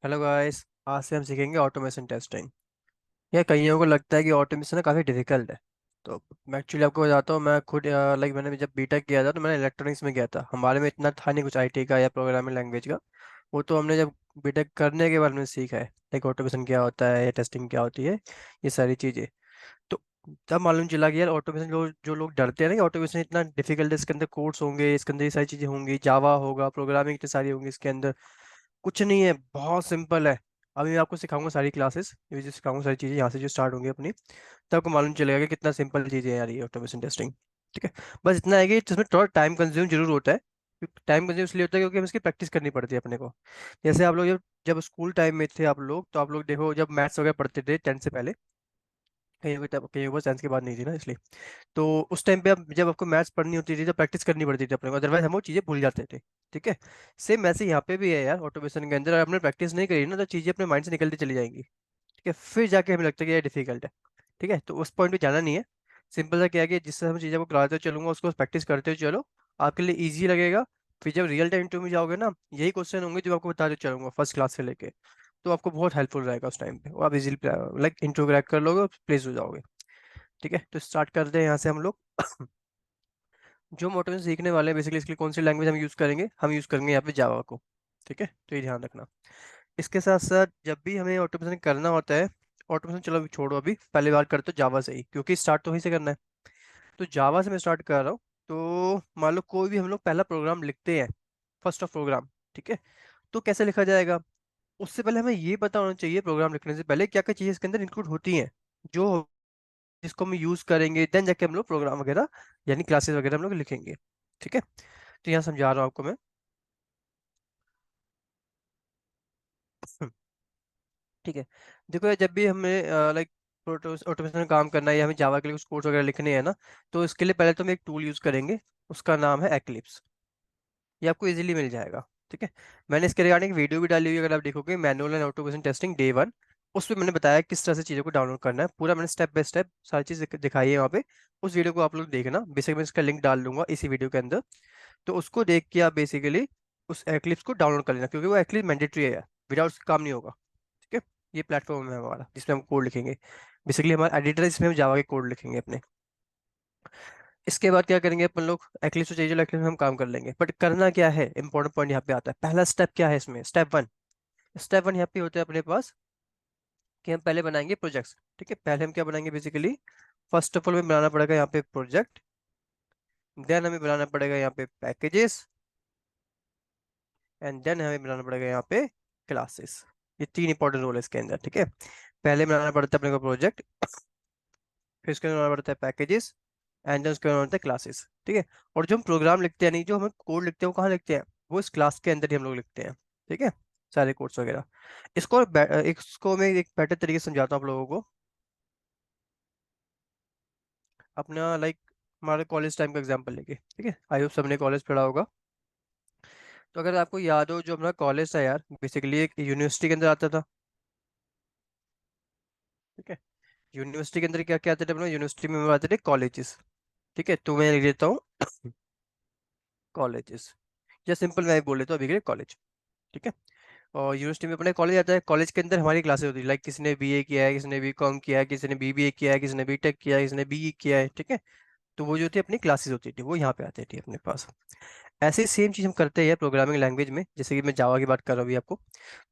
Hello guys. आज से हम सीखेंगे ऑटोमेशन टेस्टिंग। यह कईयों को लगता है कि ऑटोमेशन ना काफ़ी डिफिकल्ट है। तो मैं एक्चुअली आपको बताता हूँ, मैं खुद मैंने जब बीटेक किया था तो मैंने इलेक्ट्रॉनिक्स में किया था। हमारे में इतना था नहीं कुछ आईटी का या प्रोग्रामिंग लैंग्वेज का। वो तो हमने जब बीटेक करने के बाद में सीखा है, लाइक ऑटोमेशन क्या होता है या टेस्टिंग क्या होती है, ये सारी चीज़ें। तो तब मालूम चला कि यार ऑटोमेशन, जो जो लोग डरते हैं ना कि ऑटोमेशन इतना डिफिकल्ट है, इसके अंदर कोड्स होंगे, इसके अंदर ये सारी चीज़ें होंगी, जावा होगा, प्रोग्रामिंग इतनी सारी होंगी इसके अंदर। कुछ नहीं है, बहुत सिंपल है। अभी मैं आपको सिखाऊंगा सारी क्लासेस, ये जो सिखाऊंगा सारी चीज़ें यहाँ से जो स्टार्ट होंगी अपनी, तब आपको मालूम चलेगा कि कितना सिंपल चीज़ें हैं यार ये ऑटोमेशन टेस्टिंग। ठीक है। बस इतना है कि इसमें थोड़ा टाइम कंज्यूम जरूर होता है। टाइम कंज्यूम इसलिए होता है क्योंकि हम इसकी प्रैक्टिस करनी पड़ती है अपने को। जैसे आप लोग जब जब स्कूल टाइम में थे आप लोग, तो आप लोग देखो जब मैथ्स वगैरह पढ़ते थे 10th से पहले, कहीं को 10th के बाद नहीं थी ना इसलिए। तो उस टाइम पे अब जब आपको मैथ्स पढ़नी होती थी तो प्रैक्टिस करनी पड़ती थी अपने को, अदरवाइज हम वो चीज़ें भूल जाते थे। ठीक है। सेम वैसे यहाँ पे भी है यार, ऑटोमेशन के अंदर अगर आपने प्रैक्टिस नहीं करी ना तो चीज़ें अपने माइंड से निकलती चली जाएंगी। ठीक है, फिर जाके हमें लगता है कि ये डिफिकल्ट है। ठीक है, तो उस पॉइंट पे जाना नहीं है। सिंपल सा क्या है कि जिससे हम चीज़ें को कराते हुए चलूंगा उसको प्रैक्टिस करते हुए चलो, आपके लिए ईजी लगेगा। फिर जब रियल टाइम इंटरव्यू में जाओगे ना, यही क्वेश्चन होंगे जो आपको बताते चलूंगा फर्स्ट क्लास से लेके। तो आपको बहुत हेल्पफुल रहेगा उस टाइम पे, और आप इजीली लाइक इंटरव्यू क्रैक कर लोगे और प्लेस हो जाओगे। ठीक है, तो स्टार्ट करते हैं यहाँ से हम लोग। जो मोटर सीखने वाले हैं बेसिकली, इसके लिए कौन सी लैंग्वेज हम यूज़ करेंगे, हम यूज़ करेंगे यहाँ पे जावा को। ठीक है, तो ये ध्यान रखना। इसके साथ साथ जब भी हमें ऑटोमेशन करना होता है, ऑटोमेशन चलो अभी छोड़ो, अभी पहली बार करते हो जावा से ही, क्योंकि स्टार्ट तो वहीं से करना है। तो जावा से मैं स्टार्ट कर रहा हूँ। तो मान लो कोई भी हम लोग पहला प्रोग्राम लिखते हैं, फर्स्ट ऑफ प्रोग्राम। ठीक है, तो कैसे लिखा जाएगा, उससे पहले हमें ये पता होना चाहिए प्रोग्राम लिखने से पहले क्या क्या चीज़ें इसके अंदर इंक्लूड होती हैं, जो जिसको हम यूज़ करेंगे, देन जाके हम लोग प्रोग्राम वगैरह यानी क्लासेस वगैरह हम लोग लिखेंगे। ठीक है, तो यहाँ समझा रहा हूँ आपको मैं। ठीक है, देखो यार, जब भी हमें लाइक ऑटोमेशन में काम करना है या हमें जावा के लिए कुछ कोड्स वगैरह लिखने हैं ना, तो इसके लिए पहले तो हम एक टूल यूज़ करेंगे। उसका नाम है एक्लिप्स। ये आपको इजीली मिल जाएगा। ठीक है, मैंने इसके रिगार्डिंग वीडियो भी डाली हुई है, अगर आप देखोगे manual and automation testing day 1, उसमें मैंने बताया किस तरह से चीज़ों को डाउनलोड करना है, पूरा मैंने स्टेप बाय स्टेप सारी चीज़ दिखाई है वहाँ पे। उस वीडियो को आप लोग देखना, बेसिकली मैं इसका लिंक डाल दूंगा इसी वीडियो के अंदर। तो उसको देख के आप बेसिकली उस एक्लिप्स को डाउनलोड कर लेना, क्योंकि वो एक्लिप्स मैंडेटरी है, विदाउट उसका काम नहीं होगा। ठीक है, ये प्लेटफॉर्म है हमारा जिसमें हम कोड लिखेंगे। बेसिकली हमारा एडिटर है, इसमें हम जावा के कोड लिखेंगे अपने। इसके बाद क्या करेंगे अपन लोग, एक्लिप्स तो चाहिए, जो एक्लिप्स में हम काम कर लेंगे, बट करना क्या है, इंपॉर्टेंट पॉइंट यहाँ पे आता है। पहला स्टेप क्या है इसमें, स्टेप 1। स्टेप 1 यहाँ पे होता है अपने पास कि हम पहले बनाएंगे प्रोजेक्ट्स। ठीक है, पहले हम क्या बनाएंगे बेसिकली, फर्स्ट ऑफ ऑल हमें बनाना पड़ेगा यहाँ पे प्रोजेक्ट, देन हमें बनाना पड़ेगा यहाँ पे पैकेजेस, एंड देन हमें बनाना पड़ेगा यहाँ पे क्लासेस। ये तीन इंपॉर्टेंट रोल है इसके अंदर। ठीक है, पहले बनाना पड़ता है अपने को प्रोजेक्ट, फिर उसके बाद बनाना पड़ता है पैकेजेस, एंड देन उसके बाद बनाना पड़ता है क्लासेस। ठीक है, और जो हम प्रोग्राम लिखते हैं, नहीं जो हम कोड लिखते हैं, वो कहाँ लिखते हैं, वो इस क्लास के अंदर ही हम लोग लिखते हैं। ठीक है, सारे कोड्स वगैरह। इसको मैं एक बेटर तरीके से समझाता हूँ आप लोगों को, अपना लाइक हमारे कॉलेज टाइम का एग्जांपल लेके। ठीक है, आई होप सबने कॉलेज पढ़ा होगा। तो अगर आपको याद हो, जो अपना कॉलेज था यार, बेसिकली एक यूनिवर्सिटी के अंदर आता था। ठीक है, यूनिवर्सिटी के अंदर क्या क्या आते थे अपना, यूनिवर्सिटी में आते थे कॉलेजेस। ठीक है, तो मैं लिख देता हूँ कॉलेजेस, या सिंपल मैं बोल लेता हूँ अभी के लिए कॉलेज। ठीक है, और यूनिवर्सिटी में अपने कॉलेज आता है, कॉलेज के अंदर हमारी क्लासेस होती है, लाइक किसी ने बीए किया है, किसी ने बीकॉम किया है, किसी ने बीबीए किया है, किसी ने बीटेक किया है, किसी ने बीई किया है। ठीक है, तो वो जो थी अपनी क्लासेस होती थी, वो यहाँ पे आती थी अपने पास। ऐसे सेम चीज़ हम करते हैं प्रोग्रामिंग लैंग्वेज में, जैसे कि मैं जावा की बात कर रहा हूँ अभी आपको।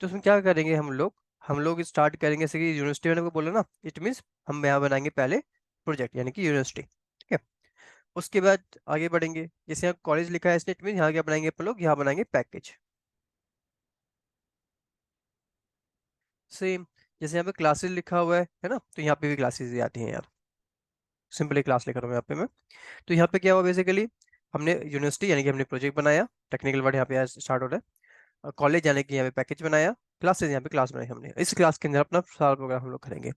तो उसमें क्या करेंगे हम लोग स्टार्ट करेंगे, जैसे कि यूनिवर्सिटी मैंने आपको बोला ना, इट मीन्स हम यहाँ बनाएंगे पहले प्रोजेक्ट यानी कि यूनिवर्सिटी। ठीक है, उसके बाद आगे बढ़ेंगे, जैसे यहाँ कॉलेज लिखा है इसने, इट मीन्स यहाँ क्या बनाएंगे अपन लोग, यहाँ बनाएंगे पैकेज। सेम, जैसे यहाँ पे क्लासेस लिखा हुआ है ना, तो यहाँ पे भी क्लासेस ही आती हैं यार। सिंपली क्लास लिख रहा हूँ यहाँ पे मैं। तो यहाँ पे क्या हुआ बेसिकली, हमने यूनिवर्सिटी यानी कि हमने प्रोजेक्ट बनाया, टेक्निकल वर्ड यहाँ पे स्टार्ट हो रहा है। कॉलेज जाने के यहाँ पे पैकेज बनाया, क्लासेज यहाँ पे क्लास बनाई हमने, इस क्लास के अंदर अपना सारा प्रोग्राम हम लोग करेंगे।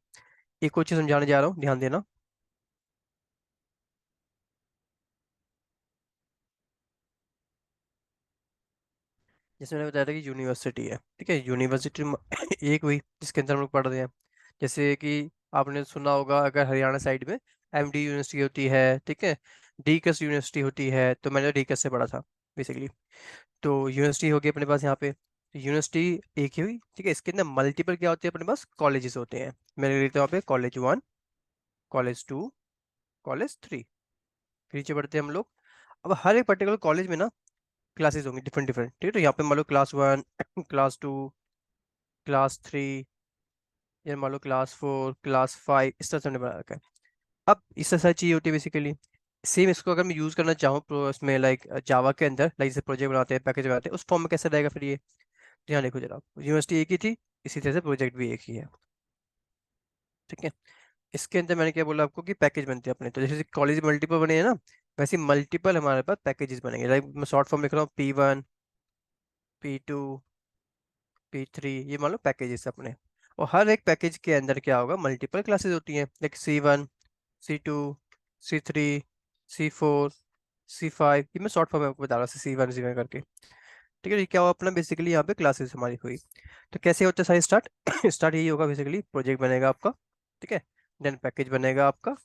एक और चीज़ समझाने जा रहा हूँ, ध्यान देना। जैसे मैंने बताया था कि यूनिवर्सिटी है, ठीक है, यूनिवर्सिटी एक हुई जिसके अंदर हम लोग पढ़ रहे हैं। जैसे कि आपने सुना होगा, अगर हरियाणा साइड में एमडी यूनिवर्सिटी होती है, ठीक है, डीकस यूनिवर्सिटी होती है, तो मैंने डीकस से पढ़ा था बेसिकली। तो यूनिवर्सिटी होगी अपने पास यहाँ पे। यूनिवर्सिटी एक ही हुई, ठीक है। इसके अंदर मल्टीपल क्या होते हैं अपने पास, कॉलेजेस होते हैं। मैंने लिखता हूँ यहाँ पे कॉलेज 1, कॉलेज 2, कॉलेज 3। फिर नीचे बढ़ते हैं हम लोग। अब हर एक पर्टिकुलर कॉलेज में ना क्लासेस होंगी डिफरेंट डिफरेंट, ठीक है। तो यहाँ पे मान लो क्लास 1, क्लास 2, क्लास 3, या मान लो क्लास 4, क्लास 5, इस तरह से हमने बना रखा है। अब इस तरह से चाहिए होती है बेसिकली। सेम इसको अगर मैं यूज़ करना चाहूँ इसमें लाइक जावा के अंदर, लाइक जैसे प्रोजेक्ट बनाते हैं, पैकेज बनाते हैं, उस फॉर्म में कैसे रहेगा फिर ये। ध्यान देखो जरा, यूनिवर्सिटी एक ही थी, इसी तरह से प्रोजेक्ट भी एक ही है, ठीक है। इसके अंदर मैंने क्या बोला आपको कि पैकेज बनते हैं अपने, तो जैसे कॉलेज मल्टीपल बने हैं ना, वैसे मल्टीपल हमारे पास पैकेजेस बनेंगे। लाइक मैं शॉर्ट फॉर्म लिख रहा हूँ, P1, P2, P3, ये मान लो पैकेजेस अपने। और हर एक पैकेज के अंदर क्या होगा, मल्टीपल क्लासेस होती हैं, like C1, C2, C3, C4, C5। ये मैं शॉर्ट फॉर्म में आपको बता रहा हूँ, C1 करके, ठीक है। ये क्या हुआ अपना बेसिकली, यहाँ पे क्लासेस हमारी हुई। तो कैसे होता है सारी स्टार्ट स्टार्ट यही होगा बेसिकली, प्रोजेक्ट बनेगा आपका, ठीक है। देन पैकेज बनेगा आपका,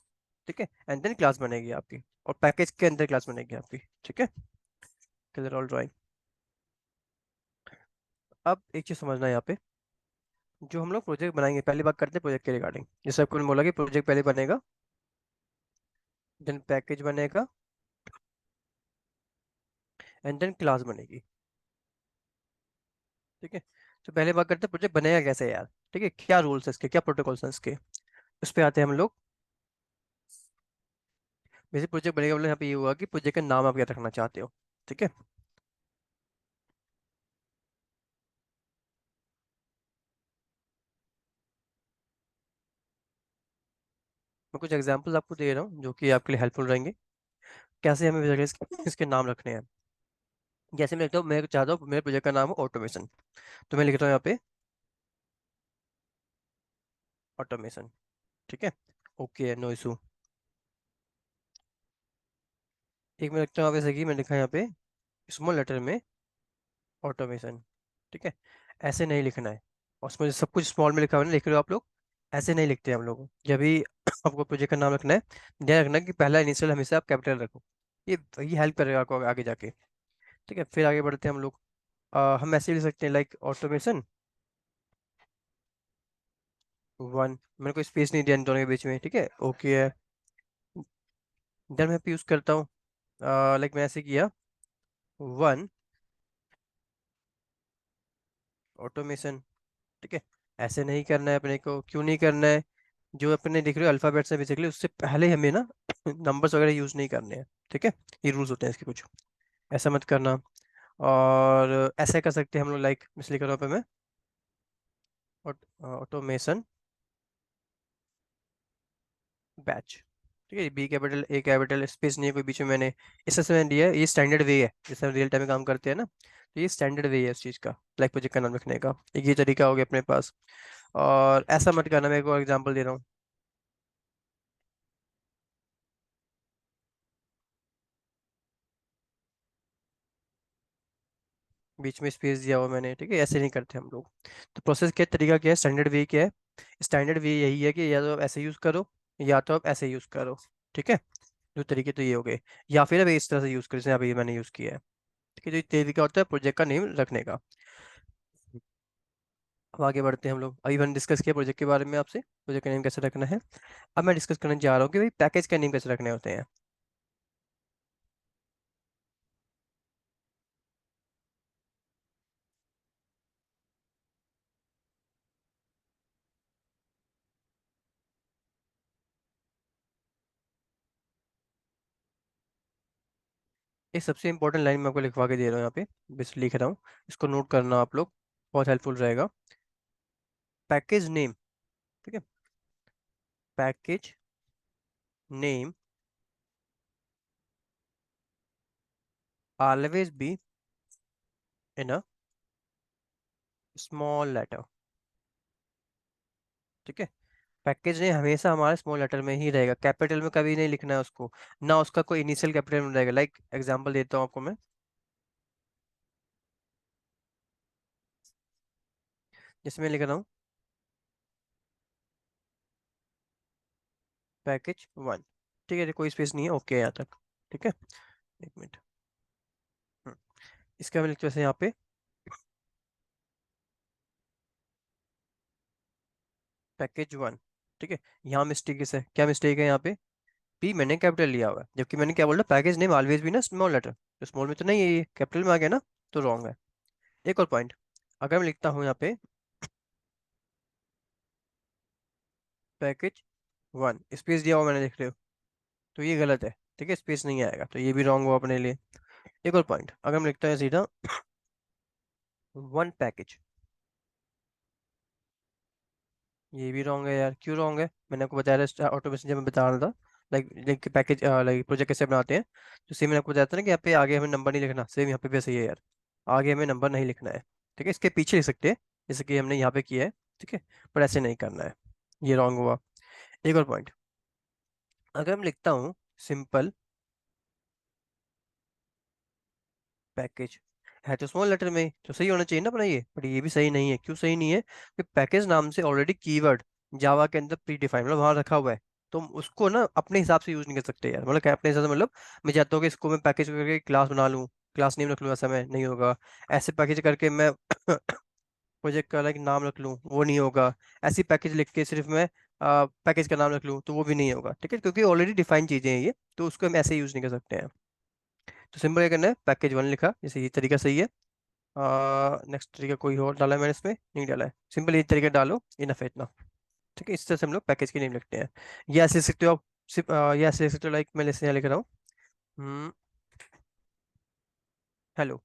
ठीक है। एंड देन क्लास बनेगी आपकी, और पैकेज के अंदर क्लास बनेगी आपकी, ठीक है। Clear all drawing. अब एक चीज समझना है यहाँ पे, जो हम लोग प्रोजेक्ट बनाएंगे, पहली बात करते हैं प्रोजेक्ट के रिगार्डिंग। जैसे आपको मैंने बोला कि प्रोजेक्ट पहले बनेगा, देन पैकेज बनेगा, एंड देन क्लास बनेगी, ठीक है। तो पहले बात करते हैं प्रोजेक्ट बनेगा कैसे यार, ठीक है। क्या रूल्स है इसके, क्या प्रोटोकॉल्स हैं इसके, उस पर आते हैं हम लोग। बेसिक प्रोजेक्ट बनेगा मतलब यहाँ पे ये हुआ कि प्रोजेक्ट का नाम आप क्या रखना चाहते हो, ठीक है। मैं कुछ एग्जांपल्स आपको दे रहा हूँ जो कि आपके लिए हेल्पफुल रहेंगे, कैसे हमें बेसिकली इसके नाम रखने हैं। जैसे मैं लिखता हूँ, मैं चाहता हूँ मेरे प्रोजेक्ट का नाम हो ऑटोमेशन, तो मैं लिखता हूँ यहाँ पे ऑटोमेशन, ठीक है। Okay, no issue. एक मैं लिखता हूँ यहाँ पे, जैसे कि मैं लिखा है यहाँ पे स्मॉल लेटर में ऑटोमेशन, ठीक है। ऐसे नहीं लिखना है, और उसमें सब कुछ स्मॉल में लिखा हुआ है ना, लिख रहे हो आप लोग, ऐसे नहीं लिखते हम लोग जब भी आपको प्रोजेक्ट का नाम रखना है। ध्यान रखना कि पहला इनिशियल हमेशा आप कैपिटल रखो, ये हेल्प करेगा आपको आगे जाके, ठीक है। फिर आगे बढ़ते हैं हम लोग। हम ऐसे लिख सकते हैं लाइक ऑटोमेशन 1, मैंने कोई स्पेस नहीं दिया इन दोनों के बीच में, ठीक है, ओके है। देन मैं यूज़ करता हूँ, लाइक मैं ऐसे किया 1 ऑटोमेशन, ठीक है। ऐसे नहीं करना है अपने को, क्यों नहीं करना है, जो अपने देख रहे हो अल्फ़ाबेट्स है बेसिकली, उससे पहले हमें ना नंबर्स वगैरह यूज़ नहीं करने हैं, ठीक है। ये रूल्स होते हैं इसके कुछ, ऐसा मत करना। और ऐसे कर सकते हैं हम लोग, लाइक इसलिए कर रहा हूँ पे मैं ऑटोमेशन बैच, ठीक है। B capital A capital, space नहीं है कोई बीच में, मैंने इस तरह से मैंने दिया है, ये स्टैंडर्ड वे है जैसे हम रियल टाइम में काम करते हैं ना, तो ये स्टैंडर्ड वे है इस चीज़ का, लाइक प्रोजेक्ट का नाम रखने का। एक ये तरीका हो गया अपने पास। और ऐसा मत करना, मैं एक और एग्जांपल दे रहा हूँ। बीच में स्पेस दिया हुआ मैंने, ठीक है, ऐसे नहीं करते हम लोग। तो प्रोसेस क्या तरीका क्या है, स्टैंडर्ड वे क्या है, स्टैंडर्ड वे यही है कि या तो आप ऐसे यूज़ करो, या तो आप ऐसे यूज़ करो, ठीक है। दो तरीके तो ये हो गए, या फिर अब इस तरह से यूज़ करो जैसे अभी मैंने यूज़ किया है, ठीक है। तो ये तरीका होता है प्रोजेक्ट का नेम रखने का। अब आगे बढ़ते हैं हम लोग। अभी मैंने डिस्कस किया प्रोजेक्ट के बारे में आपसे, प्रोजेक्ट का नेम कैसे रखना है। अब मैं डिस्कस करने जा रहा हूँ कि भाई पैकेज का नेम कैसे रखने होते हैं। एक सबसे इंपॉर्टेंट लाइन मैं आपको लिखवा के दे रहा हूँ यहाँ पे, बस लिख रहा हूँ, इसको नोट करना आप लोग, बहुत हेल्पफुल रहेगा। पैकेज नेम, ठीक है। Package name always be in a small letter, ठीक है। पैकेज नेम हमेशा हमारे स्मॉल लेटर में ही रहेगा, कैपिटल में कभी नहीं लिखना है उसको, ना उसका कोई इनिशियल कैपिटल में रहेगा। लाइक एग्जांपल देता हूँ आपको मैं, जिसमें लिख रहा हूँ पैकेज 1, ठीक है। कोई स्पेस नहीं है, ओके यहाँ तक, ठीक है। एक मिनट। हम्म, इसका मैं लिखते हैं यहाँ पे पैकेज वन। ठीक है, यहाँ मिस्टेक है, क्या मिस्टेक है यहाँ पे? पी मैंने कैपिटल लिया हुआ है, जबकि मैंने क्या बोला, पैकेज नेम ऑलवेज भी ना स्मॉल लेटर, तो स्मॉल में तो नहीं है, ये कैपिटल में आ गया ना, तो रॉन्ग है। एक और पॉइंट, अगर मैं लिखता हूँ यहाँ पे पैकेज वन, स्पेस दिया हुआ मैंने, देख रहे हो, तो ये गलत है। ठीक है, स्पेस नहीं आएगा, तो ये भी रॉन्ग हुआ अपने लिए। एक और पॉइंट, अगर मैं लिखता हूँ सीधा वन पैकेज, ये भी रॉन्ग है यार। क्यों रॉन्ग है? मैंने आपको बताया था ऑटोमेशन जब मैं बता रहा था, like like package, like project कैसे बनाते हैं, तो सेम मैंने आपको बताया था ना कि यहाँ पे आगे हमें नंबर नहीं लिखना, सेम यहाँ पे भी सही है यार, आगे हमें नंबर नहीं लिखना है। ठीक है, इसके पीछे लिख सकते हैं, जैसे कि हमने यहाँ पे किया है। ठीक है, पर ऐसे नहीं करना है, ये रॉन्ग हुआ। एक और पॉइंट, अगर मैं लिखता हूँ सिंपल पैकेज, है तो स्मॉल लेटर में ही, तो सही होना चाहिए ना अपना ये, बट ये भी सही नहीं है। क्यों सही नहीं है? कि पैकेज नाम से ऑलरेडी कीवर्ड जावा के अंदर प्री डिफाइंड, मतलब वहां रखा हुआ है, तो हम उसको ना अपने हिसाब से यूज नहीं कर सकते यार। मतलब क्या अपने हिसाब से, मतलब मैं चाहता हूँ कि इसको मैं पैकेज करके क्लास बना लूँ, क्लास नेम रख लूँ, ऐसा मैं नहीं होगा। ऐसे पैकेज करके मैं प्रोजेक्ट का लाइक नाम रख लूँ, वो नहीं होगा। ऐसी पैकेज लिख के सिर्फ मैं पैकेज का नाम रख लूँ, तो वो भी नहीं होगा। ठीक है, क्योंकि ऑलरेडी डिफाइंड चीजें हैं ये, तो उसको हम ऐसे यूज नहीं कर सकते हैं। तो सिंपल क्या करना है, पैकेज वन लिखा, जैसे ये तरीका सही है। नेक्स्ट तरीका कोई और डाला है मैंने इसमें? नहीं डाला है, सिंपल ये तरीका डालो, इनफ है इतना। ठीक है, इस तरह से हम लोग पैकेज की नेम लिखते हैं। ये ऐसे लिख सकते हो आप, सिर्फ ये ऐसे लिख सकते हो, लाइक मैं जैसे यहाँ लिख रहा हूँ, हेलो।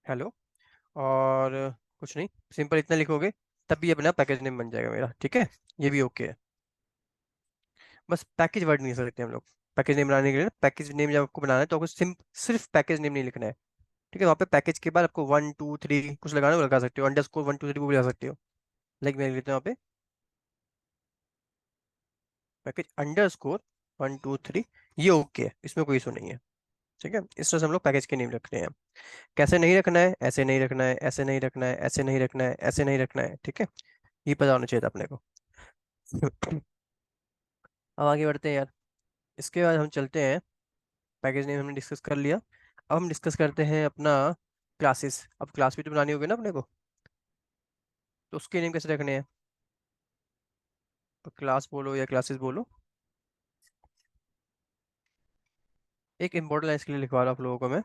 हेलो, और कुछ नहीं, सिंपल इतना लिखोगे, तब भी अपना पैकेज नेम बन जाएगा मेरा। ठीक है, ये भी ओके है। बस पैकेज वर्ड नहीं सकते हम लोग। पैकेज नेम बनाने के लिए ना, पैकेज नेम जब आपको बनाना है तो आपको सिर्फ पैकेज नेम नहीं लिखना है। ठीक है, वहाँ पे पैकेज के बाद आपको 1 2 3 कुछ लगाना है, वो लगा सकते हो, अंडरस्कोर 1 2 3 वो भी लगा सकते हो। लाइक मैं लिख लेता हूँ यहाँ पे पैकेज अंडरस्कोर 1 2 3, ये ओके है, इसमें कोई इशू नहीं है। ठीक है, इस तरह से हम लोग पैकेज के नेम रखते हैं। कैसे नहीं रखना है, ऐसे नहीं रखना है, ऐसे नहीं रखना है, ऐसे नहीं रखना है, ऐसे नहीं रखना है। ठीक है, ये पता होना चाहिए था अपने को। अब आगे बढ़ते हैं यार। इसके बाद हम चलते हैं, पैकेज नेम हमने डिस्कस कर लिया। अब हम डिस्कस करते हैं अपना क्लासेस। अब क्लास भी तो बनानी होगी ना अपने को, तो उसके नेम कैसे रखने हैं? तो क्लास बोलो या क्लासेस बोलो, एक इंपॉर्टेंट लाइन इसके लिए लिखवा रहा हूँ आप लोगों को मैं।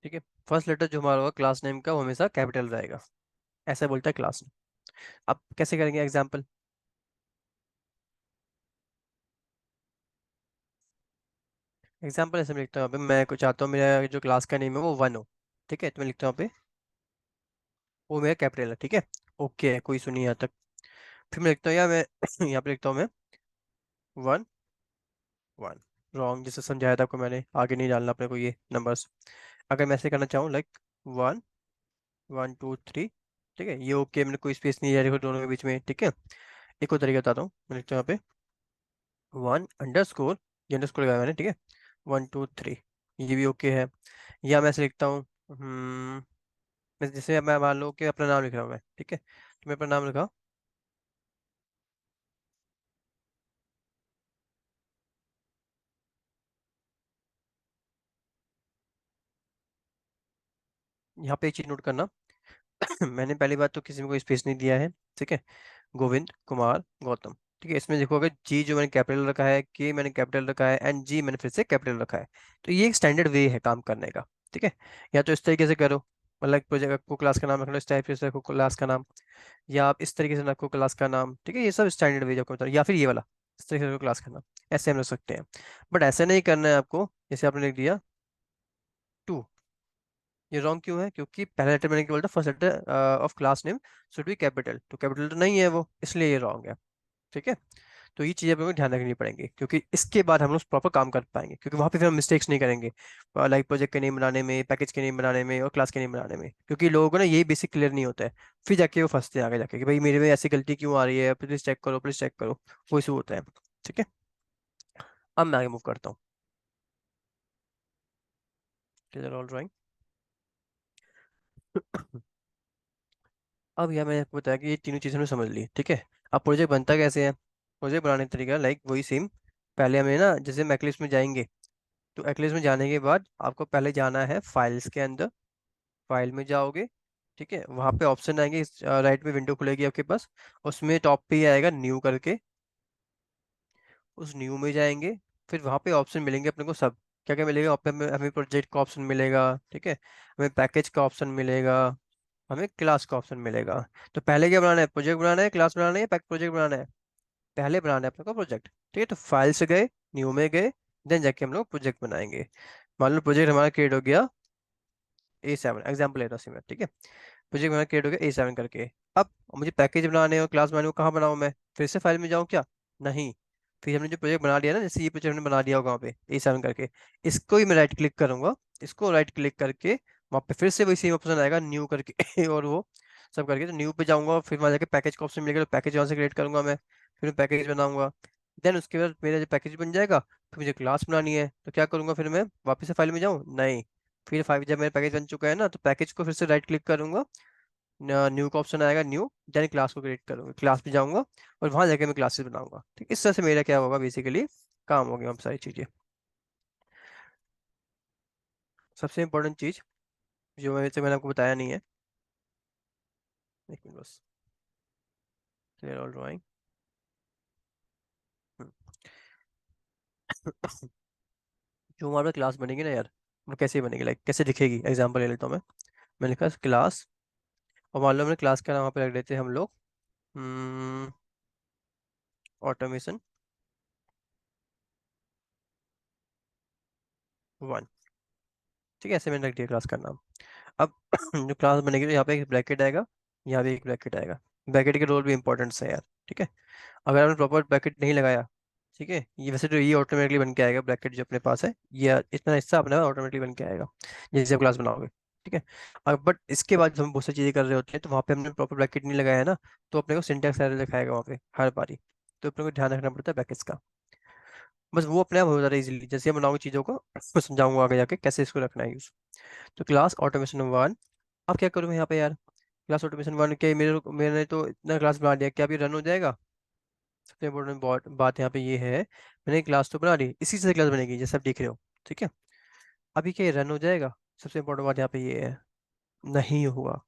ठीक है, फर्स्ट लेटर जो हमारा होगा क्लास नेम का, वो हमेशा कैपिटल रहेगा, ऐसा बोलता है क्लास। अब कैसे करेंगे एग्जाम्पल? एग्जाम्पल ऐसे मैं लिखता हूँ यहाँ पे, मैं कुछ चाहता हूँ मेरा जो क्लास का नेम है वो वन हो। ठीक है, तो मैं लिखता हूँ यहाँ पे, वो मेरा कैपिटल है। ठीक है, ओके है, कोई सुनिए यहाँ तक। फिर मैं लिखता हूँ, या मैं यहाँ पे लिखता हूँ मैं 1 1। रॉन्ग, जैसे समझाया था आपको मैंने, आगे नहीं डालना अपने को ये नंबर्स। अगर मैं ऐसे करना चाहूँ लाइक 1 1 2 3, ठीक है, ये ओके, मैंने कोई स्पेस नहीं दिया देखो दोनों के बीच में। ठीक है, एक और तरीका बताता हूँ, मैं लिखता हूँ यहाँ पे 1 अंडरस्कोर, ये अंडरस्कोर लगाया मैंने। ठीक है, 1 2 3, ये भी ओके है। या मैं ऐसे लिखता हूँ, जैसे मैं मान लो कि अपना नाम लिख रहा हूँ मैं। ठीक है, तो मैं अपना नाम लिखा, यहाँ पे एक चीज नोट करना। मैंने पहली बात तो किसी में कोई स्पेस नहीं दिया है। ठीक है, गोविंद कुमार गौतम। ठीक है, इसमें देखोगे जी जो मैंने कैपिटल रखा है, के मैंने कैपिटल रखा है, एंड जी मैंने फिर से कैपिटल रखा है। तो ये एक स्टैंडर्ड वे है काम करने का। ठीक है, या तो इस तरीके से करो, मतलब प्रोजेक्ट को क्लास का नाम रखना इस टाइप से रखो क्लास का नाम, या आप इस तरीके से रखो क्लास का नाम। ठीक है, ये सब स्टैंडर्ड वे आपको बता रहा हूं। या फिर ये वाला, इस तरीके से रखो क्लास का नाम, ऐसे हम रख सकते हैं। बट ऐसे नहीं करना है आपको, जैसे आपने लिख दिया 2। ये रॉन्ग क्यों है? क्योंकि पहला लेटर मैंने क्या बोला था, first letter of class name should be capital, तो कैपिटल तो नहीं है वो, इसलिए ये रॉन्ग है। ठीक है, तो ये चीज़ें हमें ध्यान रखनी पड़ेंगी, क्योंकि इसके बाद हम लोग प्रॉपर काम कर पाएंगे, क्योंकि वहाँ पे फिर हम मिस्टेक्स नहीं करेंगे लाइक प्रोजेक्ट के नेम बनाने में, पैकेज के नेम बनाने में और क्लास के नेम बनाने में, क्योंकि लोगों को ना यही बेसिक क्लियर नहीं होता है। फिर जाके वो फंसते हैं आगे जाके कि भाई मेरे में ऐसी गलती क्यों आ रही है, प्लीज चेक करो, प्लीज चेक करो। वो इशू होता है। ठीक है। अब मैं आगे मूव करता हूँ। Clear all drawing. अब यह मैंने आपको बताया कि ये तीनों चीज़ें हमने समझ ली। ठीक है। अब प्रोजेक्ट बनता कैसे है? प्रोजेक्ट बनाने का तरीका लाइक वही सेम। पहले हमें ना जैसे हम एक्लिप्स में जाएंगे, तो एक्लिप्स में जाने के बाद आपको पहले जाना है फाइल्स के अंदर। फाइल में जाओगे, ठीक है, वहाँ पे ऑप्शन आएंगे, राइट में विंडो खुलेगी आपके पास। उसमें टॉप पे ही आएगा न्यू करके। उस न्यू में जाएंगे, फिर वहाँ पे ऑप्शन मिलेंगे अपने को सब। क्या क्या मिलेगा? वहाँ पे हमें हमें प्रोजेक्ट का ऑप्शन मिलेगा, ठीक है, हमें पैकेज का ऑप्शन मिलेगा, हमें क्लास का ऑप्शन मिलेगा। तो पहले क्या बनाना है? प्रोजेक्ट बनाना है, क्लास बनाना है या पैक प्रोजेक्ट बनाना है? पहले बनाना है अपने को प्रोजेक्ट। ठीक है, तो फाइल से गए, न्यू में गए, देन जाके हम लोग प्रोजेक्ट बनाएंगे। मान लो प्रोजेक्ट हमारा क्रिएट हो गया A7, एग्जाम्पल ले रहा हूँ इसमें, ठीक है। प्रोजेक्ट मेरा क्रिएट हो गया A7 करके। अब मुझे पैकेज बनाने और क्लास बनाने को कहाँ बनाऊँ मैं? फिर से फाइल में जाऊँ क्या? नहीं। फिर हमने जो प्रोजेक्ट बना लिया ना, जैसे ये प्रोजेक्ट हमने बना दिया होगा वहाँ पे A7 करके, इसको ही मैं राइट क्लिक करूंगा। इसको राइट क्लिक करके वहाँ पे फिर से वही सेम ऑप्शन आएगा न्यू करके और वो सब करके, तो न्यू पे जाऊंगा, फिर वहाँ जाके पैकेज का ऑप्शन मिलेगा, तो पैकेज वहाँ से क्रिएट करूंगा मैं। फिर मैं पैकेज बनाऊंगा। देन उसके बाद मेरा जो पैकेज बन जाएगा, फिर मुझे क्लास बनानी है, तो क्या करूंगा फिर मैं? वापस से फाइल में जाऊँ? नहीं। फिर फाइव जब मेरा पैकेज बन चुका है ना, तो पैकेज को फिर से राइट क्लिक करूंगा, न्यू का ऑप्शन आएगा न्यू, देन क्लास को क्रिएट करूंगा, क्लास पे जाऊंगा और वहां जाके मैं क्लासेस बनाऊंगा। ठीक, इस तरह से मेरा क्या होगा बेसिकली, काम हो गया हम सारी चीजें। सबसे इंपॉर्टेंट चीज जो मैंने आपको बताया नहीं है, एक मिनट बस। Clear all drawing. जो हमारे क्लास बनेगी ना यार, वो कैसे बनेगी, लाइक कैसे दिखेगी? एग्जांपल ले लेता हूँ मैं। मैंने लिखा क्लास, और मान लो हमने क्लास का नाम वहाँ पे रख देते हैं हम लोग ऑटोमेशन 1। ठीक है, ऐसे मैंने रख दिया क्लास का नाम। अब जो क्लास बनेगी, तो यहाँ पे एक ब्रैकेट आएगा, यहाँ पे एक ब्रैकेट आएगा। ब्रैकेट के रोल भी इंपॉर्टेंट है यार। ठीक है। अगर आपने प्रॉपर ब्रैकेट नहीं लगाया, ठीक है, ये वैसे तो ये ऑटोमेटिकली बन के आएगा, ब्रैकेट जो अपने पास है ये इतना हिस्सा अपने ऑटोमेटिकली बन के आएगा जैसे आप क्लास बनाओगे। ठीक है। बट इसके बाद जब हम बहुत सारी चीज़ें कर रहे होते हैं, तो वहाँ पे हमने प्रॉपर ब्रैकेट नहीं लगाया है ना, तो अपने को सिंटैक्स एरर दिखाएगा वहाँ पे हर बारी। तो अपने को ध्यान रखना पड़ता है ब्रैकेट्स का। बस वो अपने आप हो जाता है इजीली, जैसे हम बनाओगे चीज़ों को मैं समझाऊंगा आगे जाके कैसे इसको रखना है यूज। तो क्लास ऑटोमेशन 1। अब क्या करूँ मैं यहाँ पे यार? क्लास ऑटोमेशन 1 के मैंने तो इतना क्लास बना दिया, क्या अभी रन हो जाएगा? सबसे इम्पोर्टेंट बात यहाँ पे ये है, मैंने क्लास तो बना ली, इसी से क्लास बनेगी जैसे आप देख रहे हो। ठीक है। अभी क्या रन हो जाएगा? सबसे इम्पोर्टेंट बात यहाँ पे ये है, नहीं होगा।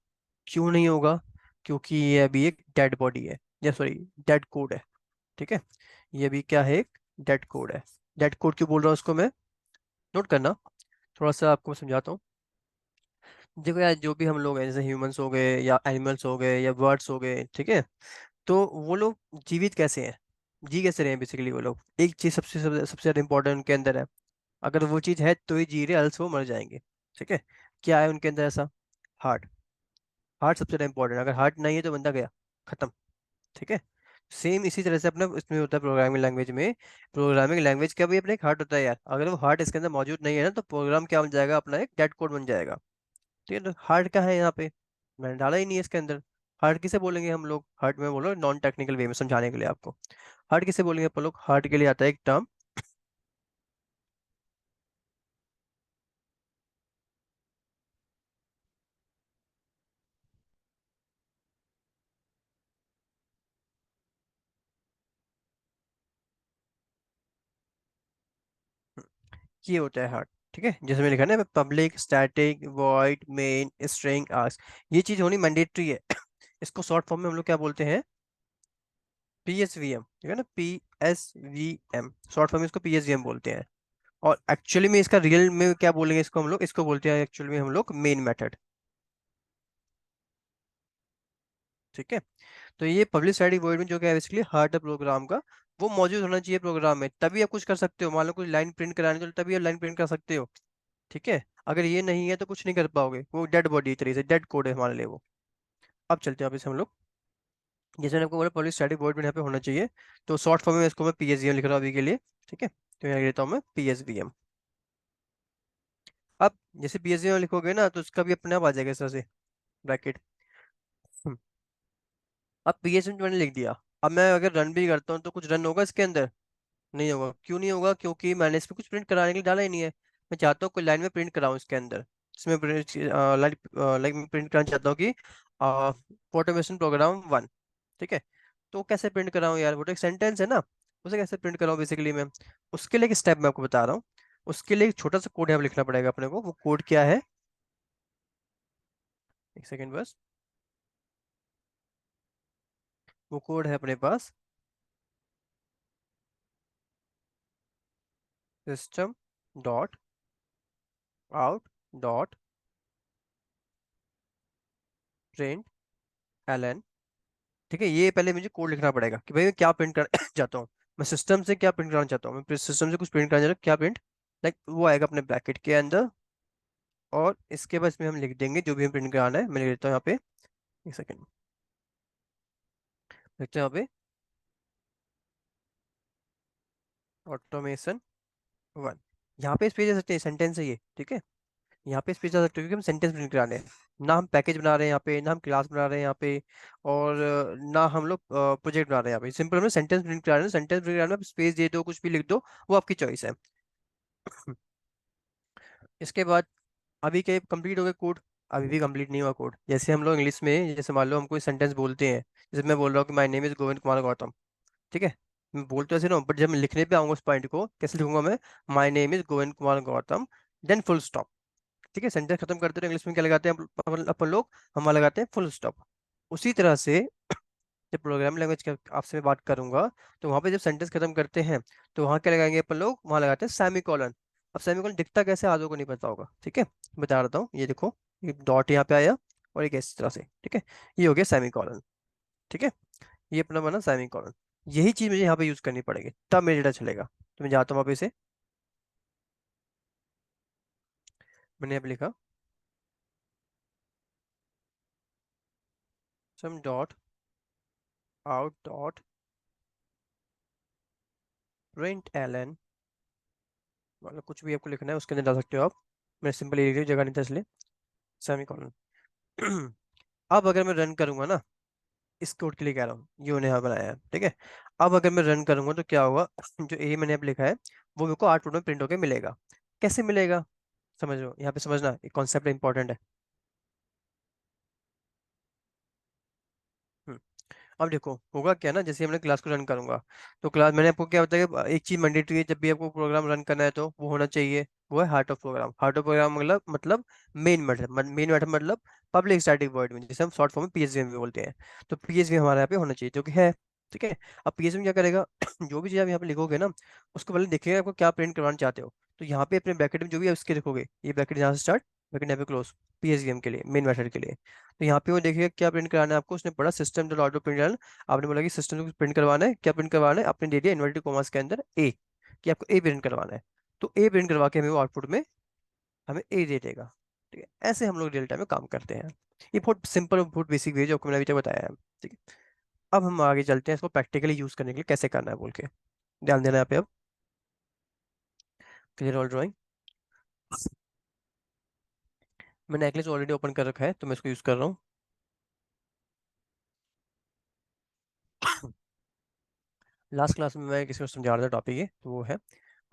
क्यों नहीं होगा? क्योंकि ये अभी एक डेड बॉडी है, या सॉरी डेड कोड है। ठीक है। ये अभी क्या है? एक डेड कोड है। डेड कोड क्यों बोल रहा हूँ उसको मैं? नोट करना, थोड़ा सा आपको मैं समझाता हूँ। देखो यार, जो भी हम लोग हैं, जैसे ह्यूमंस हो गए या एनिमल्स हो गए या बर्ड्स हो गए, ठीक है, तो वो लोग जीवित कैसे हैं? जी कैसे रहे हैं बेसिकली वो लोग? एक चीज सबसे ज्यादा इंपॉर्टेंट उनके अंदर है। अगर वो चीज है तो ही जी रहे, अल्स वो मर जाएंगे। ठीक है। क्या है उनके अंदर ऐसा? हार्ट। हार्ट सबसे ज्यादा इंपॉर्टेंट, अगर हार्ट नहीं है तो बंदा गया, खत्म। ठीक है। सेम इसी तरह से अपना इसमें होता है प्रोग्रामिंग लैंग्वेज में। प्रोग्रामिंग लैंग्वेज का भी अपना एक हार्ट होता है यार, अगर वो हार्ट इसके अंदर मौजूद नहीं है ना, तो प्रोग्राम क्या बन जाएगा? अपना एक डेड कोड बन जाएगा। ठीक है, तो हार्ट का है यहाँ पे, मैंने डाला ही नहीं है इसके अंदर। हार्ट किसे बोलेंगे हम लोग? हार्ट में बोलो नॉन टेक्निकल वे में समझाने के लिए आपको। हार्ट किसे बोलेंगे अपन लोग? हार्ट के लिए आता है एक टर्म, ये होता है हार्ट। ठीक है, जैसे मैंने लिखा ना, public static void main string ask, ये चीज होनी मैंडेटरी है। इसको शॉर्ट फॉर्म में हम लोग क्या बोलते हैं? PSVM। ठीक है ना, PSVM शॉर्ट फॉर्म में इसको PSVM बोलते हैं। और एक्चुअली में इसका रियल में क्या बोलेंगे इसको हम लोग? इसको बोलते हैं एक्चुअली में हम लोग मेन मेथड। ठीक है। तो ये पब्लिक स्टैटिक वॉइड में जो क्या है बेसिकली हार्ट है प्रोग्राम का, वो मौजूद होना चाहिए प्रोग्राम में, तभी आप कुछ कर सकते हो। मान लो कुछ लाइन प्रिंट कराने, तो तभी आप लाइन प्रिंट कर सकते हो। ठीक है। अगर ये नहीं है तो कुछ नहीं कर पाओगे, वो डेड बॉडी तरीके से डेड कोड है हमारे लिए वो। अब चलते हैं वापस हम लोग जैसे मैंने आपको बोला पब्लिक स्टैटिक वॉइड यहाँ पे होना चाहिए। तो शॉर्ट फॉर्म में इसको मैं पीएसवीएम लिख रहा हूँ अभी के लिए। ठीक है, तो यहाँ लिख देता हूँ मैं पीएसवीएम। अब जैसे पीएसवीएम लिखोगे ना तो उसका भी अपने आप आ जाएगा इस तरह से ब्रैकेट। अब पीएसवीएम मैंने लिख दिया। अब मैं अगर रन भी करता हूँ तो कुछ रन होगा इसके अंदर? नहीं होगा। क्यों नहीं होगा? क्योंकि मैंने इस पे कुछ प्रिंट कराने के लिए डाला ही नहीं है। मैं चाहता हूँ कोई लाइन में प्रिंट कराऊँ इसके अंदर। इसमें लाइक लाइक मैं प्रिंट कराना चाहता हूँ कि ऑटोमेशन प्रोग्राम 1। ठीक है, तो कैसे प्रिंट कराऊँ यार? वो तो एक सेंटेंस है ना, उसे कैसे प्रिंट कराऊँ बेसिकली मैं? उसके लिए एक स्टेप मैं आपको बता रहा हूँ। उसके लिए एक छोटा सा कोड यहाँ पे लिखना पड़ेगा अपने को। वो कोड क्या है? एक सेकेंड बस। वो कोड है अपने पास system dot out dot print एलन। ठीक है, ये पहले मुझे कोड लिखना पड़ेगा कि भाई मैं क्या प्रिंट करना चाहता हूँ। मैं सिस्टम से क्या प्रिंट कराना चाहता हूँ? मैं सिस्टम से कुछ प्रिंट कराना चाहता हूँ, क्या प्रिंट? लाइक वो आएगा अपने ब्रैकेट के अंदर। और इसके बाद इसमें हम लिख देंगे जो भी हम प्रिंट कराना है। मैं लिख देता हूँ यहाँ पे, एक सेकेंड, लिखते हैं यहाँ पे ऑटोमेशन 1। यहाँ पे स्पेस दे सकते हैं, सेंटेंस है ये। ठीक है, यहाँ पे स्पेस दे सकते हो क्योंकि हम सेंटेंस प्रिंट कराने हैं। ना हम पैकेज बना रहे हैं यहाँ पे, ना हम क्लास बना रहे हैं यहाँ पे, और ना हम लोग प्रोजेक्ट बना रहे हैं यहाँ पे। सिंपल हमें सेंटेंस प्रिंट करा रहे हैं। सेंटेंस प्रिंट कराने में स्पेस दे दो, कुछ भी लिख दो, वो आपकी चॉइस है। इसके बाद अभी क्या कंप्लीट हो गया कोड? अभी भी कंप्लीट नहीं हुआ कोड। जैसे हम लोग इंग्लिश में, जैसे मान लो हम कोई सेंटेंस बोलते हैं, जैसे मैं बोल रहा हूँ कि my name is Govind Kumar Gautam. ठीक है, मैं बोल तो ऐसे रहा हूँ, बट जब मैं लिखने पे आऊंगा उस पॉइंट को कैसे लिखूंगा मैं? My name is Govind Kumar Gautam, then full stop. ठीक है, सेंटेंस खत्म करते हैं इंग्लिश में क्या लगाते हैं अपन लोग? हम वहाँ लगाते हैं फुल स्टॉप। उसी तरह से जब प्रोग्रामिंग लैंग्वेज की आपसे मैं बात करूंगा, तो वहां पे जब सेंटेंस खत्म करते हैं तो वहां क्या लगाएंगे अपन लोग? वहां लगाते हैं सेमी कॉलन। अब सेमी कॉलन दिखता कैसे आदो को नहीं पता होगा। ठीक है, बता रहा हूँ, ये देखो, ये डॉट यहाँ पे आया और एक इस तरह से। ठीक है, ये हो गया सेमी कॉलन। ठीक है, ये अपना बना सेमी कॉलन। यही चीज मुझे यहाँ पे यूज करनी पड़ेगी, तब मेरा डेटा चलेगा। तो मैं जाता हूँ वहाँ पे इसे, मैंने यहाँ पे लिखा system dot out dot print Elon, मतलब कुछ भी आपको लिखना है उसके अंदर डाल सकते हो आप। मैं सिंपल लिख रही हूँ, जगह नहीं था इसलिए। Semi colon. अब अगर मैं रन करूंगा ना, इस कोड के लिए कह रहा हूँ, ये उन्हें यहाँ बनाया है। ठीक है, अब अगर मैं रन करूंगा तो क्या होगा? जो ए मैंने अब लिखा है वो मेरे को आउटपुट में प्रिंट होकर मिलेगा। कैसे मिलेगा? समझ लो, यहाँ पे समझना एक कॉन्सेप्ट इंपॉर्टेंट है। हम्म, अब देखो होगा क्या ना, जैसे हमने क्लास को रन करूंगा तो क्लास मैंने आपको क्या बताया कि एक चीज मैंडेटरी है जब भी आपको प्रोग्राम रन करना है तो वो होना चाहिए। वो है heart of program. Heart of program मतलब मेन मेथड। मेन मेथड मतलब पब्लिक स्टैटिक वॉइड में, जिसे हम शॉर्ट फॉर्म में पीएसवी भी बोलते हैं। तो पीएसवी हमारे यहाँ पे होना चाहिए, जो कि है। ठीक है, अब पीएसवी क्या करेगा? जो भी चीज आप यहाँ पे लिखोगे ना, उसको पहले देखिएगा आपको क्या प्रिंट करवाना चाहते हो। तो यहाँ पे अपने ब्रैकेट में जो भी है उसके लिखोगे, ये ब्रैकेट यहाँ से स्टार्ट, ब्रैकेट यहाँ पे क्लोज, पीएसवीएम के लिए, मेन मेथड के लिए। तो यहाँ पे वो देखिएगा क्या प्रिंट कराना है आपको। उसने पढ़ा सिस्टम डॉट ऑटो प्रिंट। आपने बोला कि सिस्टम को प्रिंट करवाना है, क्या प्रिंट करवाना है? आपने दे दिया इन्वर्टेड कॉमास के अंदर ए, कि आपको ए प्रिंट करवाना है। तो ए प्रिंट करवा के हमें वो आउटपुट में हमें ए दे देगा। ठीक है, ऐसे हम लोग रियल टाइम में काम करते हैं। ये बहुत सिंपल और बहुत बेसिक वे जो आपको मैंने अभी तक बताया है। ठीक है, अब हम आगे चलते हैं इसको प्रैक्टिकली यूज करने के लिए कैसे करना है बोल के। ध्यान देना यहाँ पे अब। Clear all drawing. मैंने एक्लिप्स ऑलरेडी ओपन कर रखा है तो मैं इसको यूज कर रहा हूँ। लास्ट क्लास में मैं किसी को समझा रहा था टॉपिक ये, तो वो है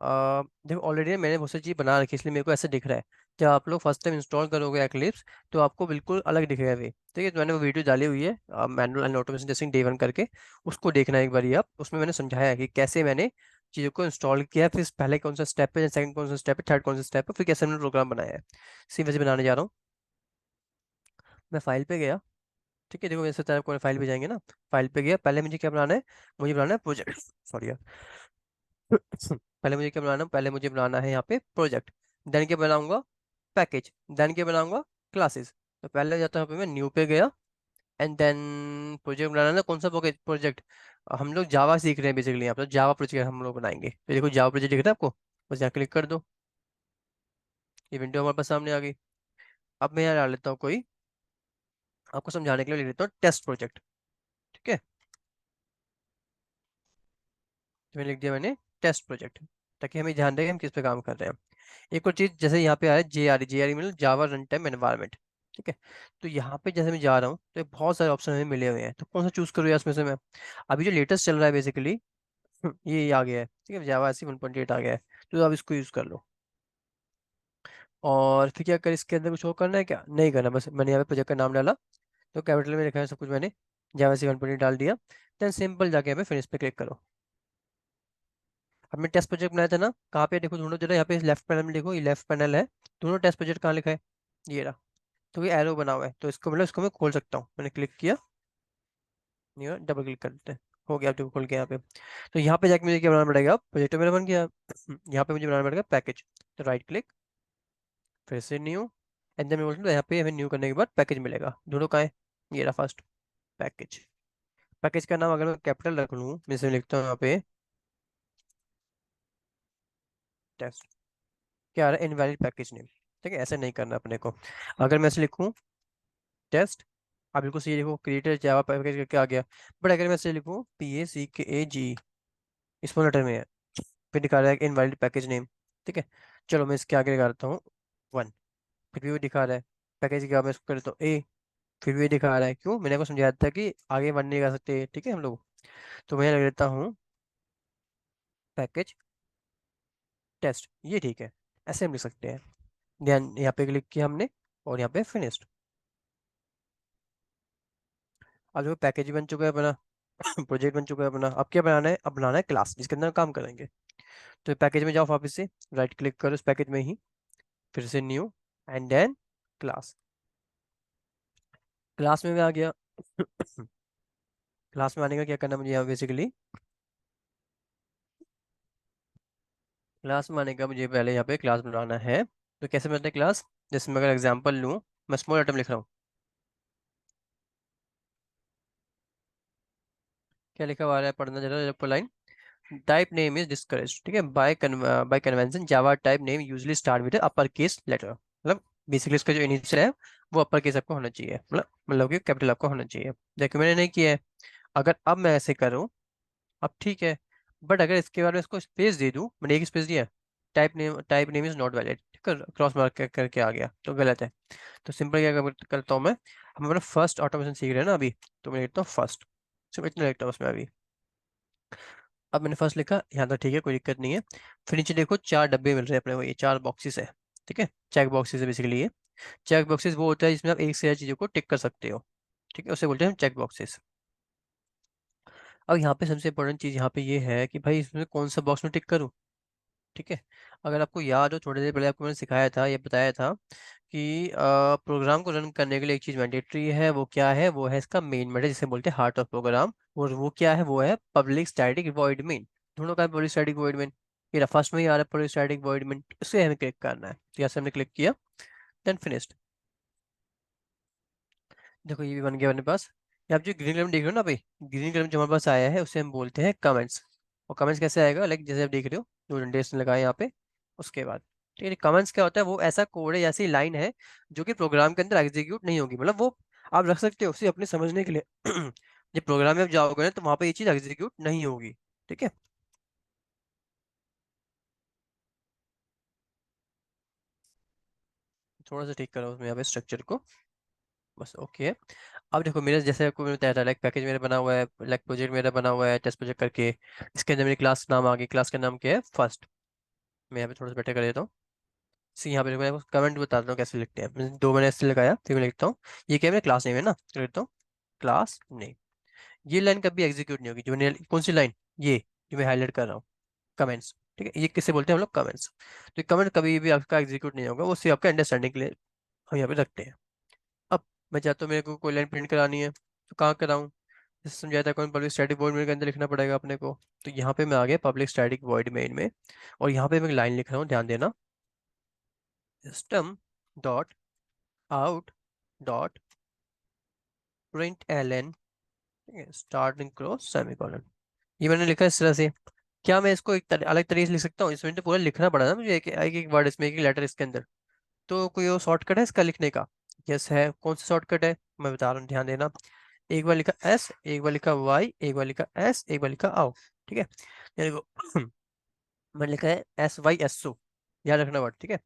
देखो ऑलरेडी मैंने बहुत सी चीज़ बना रखी है इसलिए मेरे को ऐसे दिख रहा है। जब आप लोग फर्स्ट टाइम इंस्टॉल करोगे एक्लिप्स तो आपको बिल्कुल अलग दिखेगा वे। ठीक है, तो मैंने वो वीडियो डाली हुई है manual and automation testing day 1 करके। उसको देखना एक बार आप, उसमें मैंने समझाया है कि कैसे मैंने चीज़ों को इंस्टॉल किया, फिर पहले कौन सा स्टेप है, सेकंड कौन सा स्टेप है, थर्ड कौन सा स्टेप है, फिर कैसे मैंने प्रोग्राम बनाया है। सी वजह बनाने जा रहा हूँ। मैं फाइल पे गया। ठीक है, देखो जैसे तरह को फाइल पे जाएंगे ना, फाइल पे गया, पहले मुझे क्या बनाना है? मुझे बनाना है प्रोजेक्ट। सॉरी यार। पहले मुझे क्या बनाना है? पहले मुझे बनाना है यहाँ पे प्रोजेक्ट। देन क्या बनाऊंगा? पैकेज। देन क्या बनाऊंगा? क्लासेस। तो पहले जाता हूँ यहाँ पे मैं न्यू पे गया, एंड देन प्रोजेक्ट बनाना है ना। कौन सा प्रोजेक्ट? हम लोग जावा सीख रहे हैं बेसिकली, यहाँ पे जावा प्रोजेक्ट हम लोग बनाएंगे। तो देखो जावा प्रोजेक्ट दिख रहा है आपको, बस यहाँ क्लिक कर दो, ये विंडो हमारे पास सामने आ गई। अब मैं यहाँ डाल लेता हूँ कोई, आपको समझाने के लिए लिख लेता हूँ टेस्ट प्रोजेक्ट। ठीक है, तो मैंने लिख दिया मैंने टेस्ट प्रोजेक्ट, ताकि हमें ध्यान रहे कि हम किस पे काम कर रहे हैं। एक और चीज़, जैसे यहाँ पे आ रहा है JRE मतलब जावा रन टाइम एनवायरनमेंट। ठीक है, तो यहाँ पे जैसे मैं जा रहा हूँ तो ये बहुत सारे ऑप्शन हमें मिले हुए हैं, तो कौन सा चूज करूँ यार इसमें से मैं। अभी जो लेटेस्ट चल रहा है बेसिकली ये आ गया है, ठीक है, जावा ऐसी 1.8 आ गया है, तो आप इसको यूज कर लो। और फिर क्या कर, इसके अंदर कुछ और करना है क्या, नहीं करना, बस मैंने यहाँ पे प्रोजेक्ट का नाम डाला, तो कैपिटल में लिखा है सब कुछ, मैंने जावा सी 1.8 डाल दिया। देन सिंपल जाके यहाँ पे फिनिश पे क्लिक करो। हमने टेस्ट प्रोजेक्ट बनाया था ना, कहाँ पे देखो, ढूंढो जरा, यहाँ पे लेफ्ट पैनल में देखो, ये लेफ्ट पैनल है, दोनों टेस्ट प्रोजेक्ट कहाँ लिखा है, ये रहा। तो ये एरो बना हुआ है, तो इसको मतलब इसको मैं खोल सकता हूँ, मैंने क्लिक किया, नहीं हुआ, डबल क्लिक करते हैं, हो गया, आप देखो खोल के यहाँ पे। तो यहाँ पे जाके मुझे क्या बनाना पड़ेगा, प्रोजेक्ट मेरा बन गया। यहाँ पे मुझे बनाना पड़ेगा पैकेज, तो राइट क्लिक, फिर से न्यू, एंड देन मैं बोलूँ तो यहाँ पे हमें न्यू करने के बाद पैकेज मिलेगा, दोनों का है, ये रहा फर्स्ट पैकेज। पैकेज का नाम अगर मैं कैपिटल रख लूँ, मैं इसे लिखता हूँ यहाँ पे टेस्ट, क्या आ रहा है, इनवैलिड पैकेज नेम। ठीक है, ऐसे नहीं करना अपने को। अगर मैं ऐसे लिखूँ टेस्ट, आप बिल्कुल सही लिखो, क्रिएटर जावा पैकेज करके आ गया। बट अगर मैं ऐसे लिखूँ PACKAG, स्मॉल लेटर में है, फिर दिखा रहा है इनवैलिड पैकेज नेम। ठीक है, चलो मैं इसके आगे लगाता हूँ 1, फिर भी वो दिखा रहा है। पैकेज के बाद मैं इसको कर देता हूँ A, फिर भी ये दिखा रहा है, क्यों, मैंने को समझाया था कि आगे 1 नहीं कर सकते, ठीक है हम लोग। तो मैं लग देता हूँ पैकेज टेस्ट, ये ठीक है, ऐसे हम लिख सकते हैं। ध्यान, यहाँ पे क्लिक किया हमने, और यहाँ पे फिनिश्ड। अब जो पैकेज बन चुका है अपना, प्रोजेक्ट बन चुका है अपना, अब क्या बनाना है, अब बनाना है क्लास जिसके अंदर हम काम करेंगे। तो पैकेज में जाओ वापस से, राइट क्लिक करो इस पैकेज में ही, फिर से new, and then class. Class में मैं आ गया। क्लास में आने का क्या करना है मुझे, यहाँ बेसिकली क्लास में आने का मुझे पहले यहाँ पे क्लास बनाना है। तो कैसे बनाते हैं क्लास, जैसे मैं अगर एग्जाम्पल लूँ, मैं स्मॉल लेटर में लिख रहा हूँ, क्या लिखा हुआ आ रहा है, पढ़ना जरा line. Type name is discourage, ठीक है, by convention Java type name usually start with upper case letter, मतलब बेसिकली इसका जो इनिशियल है वो अपर केस आपको होना चाहिए, मतलब कि कैपिटल आपको होना चाहिए। देखो मैंने नहीं किया है, अगर अब मैं ऐसे करूँ, अब ठीक है, बट अगर इसके बाद में इसको स्पेस दे दूँ, मैंने एक स्पेस दिया, type name is not valid, ठीक है, क्रॉस मार्क करके आ गया, तो गलत है। तो सिंपल क्या करता हूँ मैं, हम अपना फर्स्ट ऑटोमेशन सीख रहे हैं ना अभी, तो मैं लिखता हूँ फर्स्ट, सिर्फ इतना लिखता हूँ उसमें अभी। अब मैंने फर्स्ट लिखा, यहाँ तक ठीक है, कोई दिक्कत नहीं है। फिर नीचे देखो 4 डब्बे मिल रहे हैं अपने को, ये 4 बॉक्सेस है, ठीक है, चेक बॉक्सेस है बेसिकली ये। चेक बॉक्सेस वो होता है जिसमें आप एक से ज्यादा चीज़ों को टिक कर सकते हो, ठीक है, उसे बोलते हैं चेक बॉक्सेस। अब यहाँ पे सबसे इंपॉर्टेंट चीज़ यहाँ पे ये है कि भाई इसमें कौन सा बॉक्स में टिक करूँ। ठीक है, अगर आपको याद हो, थोड़ी देर पहले आपको मैंने सिखाया था, ये बताया था कि प्रोग्राम को रन करने के लिए एक चीज़ मैंडेटरी है, वो क्या है, वो है इसका मेन मेथड, जिसे बोलते हैं हार्ट ऑफ प्रोग्राम। और वो क्या है, वो है पब्लिक स्टैटिक वॉइड मेन। दोनों का पब्लिक स्टैटिक वॉइड मेन, ये फर्स्ट में ही आ रहा है पब्लिक स्टैटिक वॉइड मेन, इसे हमें क्लिक करना है, तो यहाँ से हमने क्लिक किया, देन फिनिश्ड। देखो ये भी बन गया अपने पास। ये आप जो ग्रीन कलर में देख रहे हो ना भाई, ग्रीन कलर में जो हमारे पास आया है उसे हम बोलते हैं कमेंट्स। और कमेंट्स कैसे आएगा, लाइक जैसे आप देख रहे हो, जो डंडे से लगाए यहाँ पे, उसके बाद, ठीक है, कमेंट्स क्या होता है, वो ऐसा कोड है, ऐसी लाइन है जो कि प्रोग्राम के अंदर एग्जीक्यूट नहीं होगी, मतलब वो आप रख सकते हो उसे अपने समझने के लिए। जब प्रोग्राम में आप जाओगे ना, तो वहाँ पे ये चीज़ एग्जीक्यूट नहीं होगी, ठीक है। थोड़ा सा ठीक करो उसमें यहाँ पे स्ट्रक्चर को, बस ओके है। अब देखो मेरे जैसे आपको मैंने बताया था, लाइक पैकेज मेरा बना हुआ है, लाइक प्रोजेक्ट मेरा बना हुआ है टेस्ट प्रोजेक्ट करके, इसके अंदर मेरी क्लास नाम आ गई, क्लास का नाम क्या है, फर्स्ट। मैं यहाँ पे थोड़ा सा बेटर कर देता हूँ। सी यहाँ पे मैं कमेंट बताता हूँ कैसे लिखते हैं, दो मैंने ऐसे लगाया, फिर मैं लिखता हूँ, ये क्या है, मेरा क्लास नेम है ना, तो लिखता हूँ क्लास नेम। ये लाइन कभी एग्जीक्यूट नहीं होगी, जो मैंने, कौन सी लाइन, ये जो मैं हाईलाइट कर रहा हूँ, कमेंट्स, ठीक है, ये किससे बोलते हैं हम लोग, कमेंट्स। तो कमेंट कभी भी आपका एग्जीक्यूट नहीं होगा, वो सिर्फ आपका अंडरस्टैंडिंग के लिए हम यहाँ पे रखते हैं। अब मैं चाहता हूँ मेरे को कोई लाइन प्रिंट करानी है, तो कहाँ कराऊँ, जैसे समझाया था, कौन पब्लिक स्टैटिक वॉइड मेन के अंदर लिखना पड़ेगा अपने को। तो यहाँ पे मैं आ गया पब्लिक स्टैटिक वॉइड मेन में, और यहाँ पे मैं लाइन लिख रहा हूँ, ध्यान देना, system dot out dot println, starting cross semicolon. ये मैंने लिखा है इस तरह से। क्या मैं इसको अलग तरीके से लिख सकता हूँ, इसमें तो पूरा लिखना पड़ा ना मुझे, एक एक वर्ड इसमें, एक एक लेटर इसके अंदर। तो कोई और शॉर्टकट है इसका लिखने का, यस है, कौन सा शॉर्टकट है, मैं बता रहा हूँ, ध्यान देना। एक बार लिखा एस, एक बार लिखा वाई, एक बार लिखा एस, एक बार लिखा आओ, ठीक है। ये देखो मैंने लिखा है SYSO, याद रखना वर्ड, ठीक है।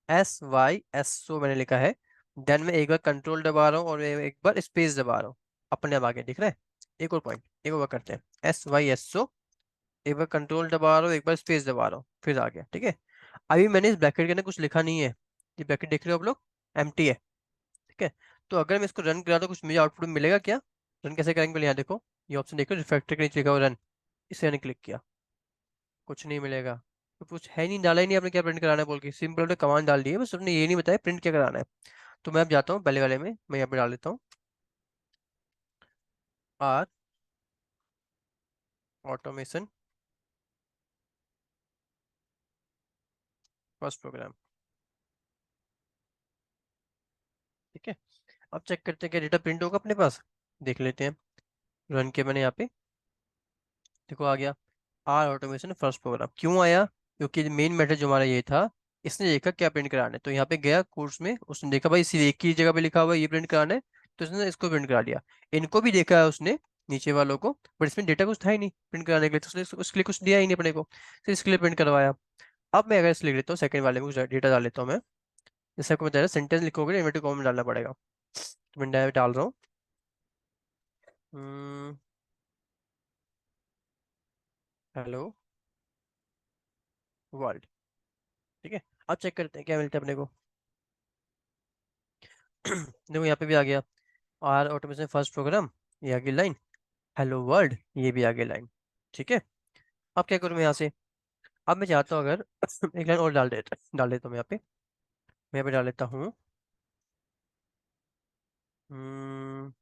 SYSO मैंने लिखा है। देन मैं एक बार कंट्रोल दबा रहा हूँ और मैं एक बार स्पेस दबा रहा हूँ, अपने आप आगे दिख रहा है। एक और पॉइंट, एक और बार करते हैं। SYSO, एक बार कंट्रोल दबा रहा हूँ, एक बार स्पेस दबा रहा हूँ, फिर आ गया, ठीक है। अभी मैंने इस ब्रैकेट के अंदर कुछ लिखा नहीं है, ये ब्रैकेट देख रहे हो आप लोग, एम्प्टी है, ठीक है। तो अगर मैं इसको रन करा तो कुछ मुझे आउटपुट मिलेगा क्या? रन कैसे करेंगे पहले यहाँ देखो, ये ऑप्शन देखो, रिफ्रैक्टर के नीचे लिखा हुआ रन, इसे मैंने क्लिक किया, कुछ नहीं मिलेगा। तो कुछ है नहीं, डाला ही नहीं आपने क्या प्रिंट कराना है बोल के, सिंपल आपने कमांड डाल दी है, बस आपने ये नहीं बताया प्रिंट क्या कराना है। तो मैं अब जाता हूँ पहले वाले में, मैं यहाँ पे डाल देता हूँ आर ऑटोमेशन फर्स्ट प्रोग्राम, ठीक है। अब चेक करते हैं क्या डेटा प्रिंट होगा अपने पास, देख लेते हैं। रन किया मैंने यहाँ पे, देखो आ गया आर ऑटोमेशन फर्स्ट प्रोग्राम। क्यों आया? क्योंकि मेन मैटर जो हमारा ये था, इसने देखा क्या प्रिंट कराना है, तो यहाँ पे गया कोर्स में, उसने देखा भाई इसी एक ही जगह पे लिखा हुआ है ये प्रिंट कराना है, तो उसने इसको प्रिंट करा लिया। इनको भी देखा है उसने, नीचे वालों को, बट इसमें डेटा कुछ था ही नहीं प्रिंट कराने के लिए, तो उसने उसके लिए कुछ दिया ही नहीं अपने को, फिर इसके लिए प्रिंट करवाया। अब मैं अगर इसे लिख लेता हूँ सेकंड वाले में कुछ डेटा डाल लेता हूँ मैं, जैसे आपको बताया सेंटेंस लिखोगे इन्वर्टेड कॉमा में डालना पड़ेगा, तो मैं डाल रहा हूँ हेलो वर्ल्ड, ठीक है। अब चेक करते हैं क्या मिलता है अपने को। देखो यहाँ पे भी आ गया आर ऑटोमेशन फर्स्ट प्रोग्राम, ये आगे लाइन, हेलो वर्ल्ड ये भी आगे लाइन, ठीक है। अब क्या करूँ मैं यहाँ से, अब मैं चाहता हूँ अगर एक लाइन और डाल देता हूँ मैं यहाँ पे, मैं यहाँ पे डाल लेता हूँ हम्म,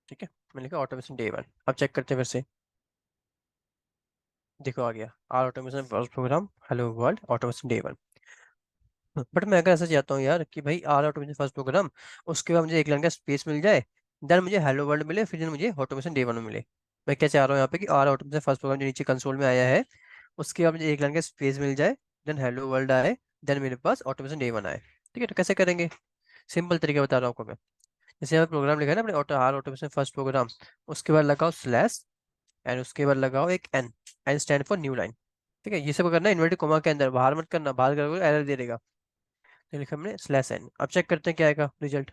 ठीक है। मैंने लिखा ऑटोमेशन डे 1। अब चेक करते हैं फिर से, देखो आ गया R automation first program hello world automation day 1। But मैं अगर ऐसा चाहता हूँ यार कि भाई आर ऑटोमेशन फर्स्ट प्रोग्राम, उसके बाद मुझे एक लाइन का स्पेस मिल जाए, देन मुझे हेलो वर्ल्ड मिले, फिर then मुझे ऑटोमेशन डे 1 मिले। मैं क्या चाह रहा हूँ यहाँ पे कि आर ऑटोमेशन फर्स्ट प्रोग्राम जो नीचे कंसोल में आया है, उसके बाद मुझे एक लाइन का स्पेस मिल जाए, देन हेलो वर्ल्ड आए, देन मेरे पास ऑटोमेशन डे 1 आए। ठीक है, तो कैसे करेंगे? सिंपल तरीका बता रहा हूँ आपको मैं। जैसे यहाँ पे प्रोग्राम लिखा है ना अपने auto R automation first program, उसके बाद लगाओ स्लैश, एंड उसके बाद लगाओ एक N, N stand for new line. ठीक है, ये सब करना है इन्वर्टेड कोमा के अंदर, बाहर मत करना, बाहर करोगे एरर दे देगा। ये लिखा हमने स्लैश एन। अब चेक करते हैं क्या आएगा result.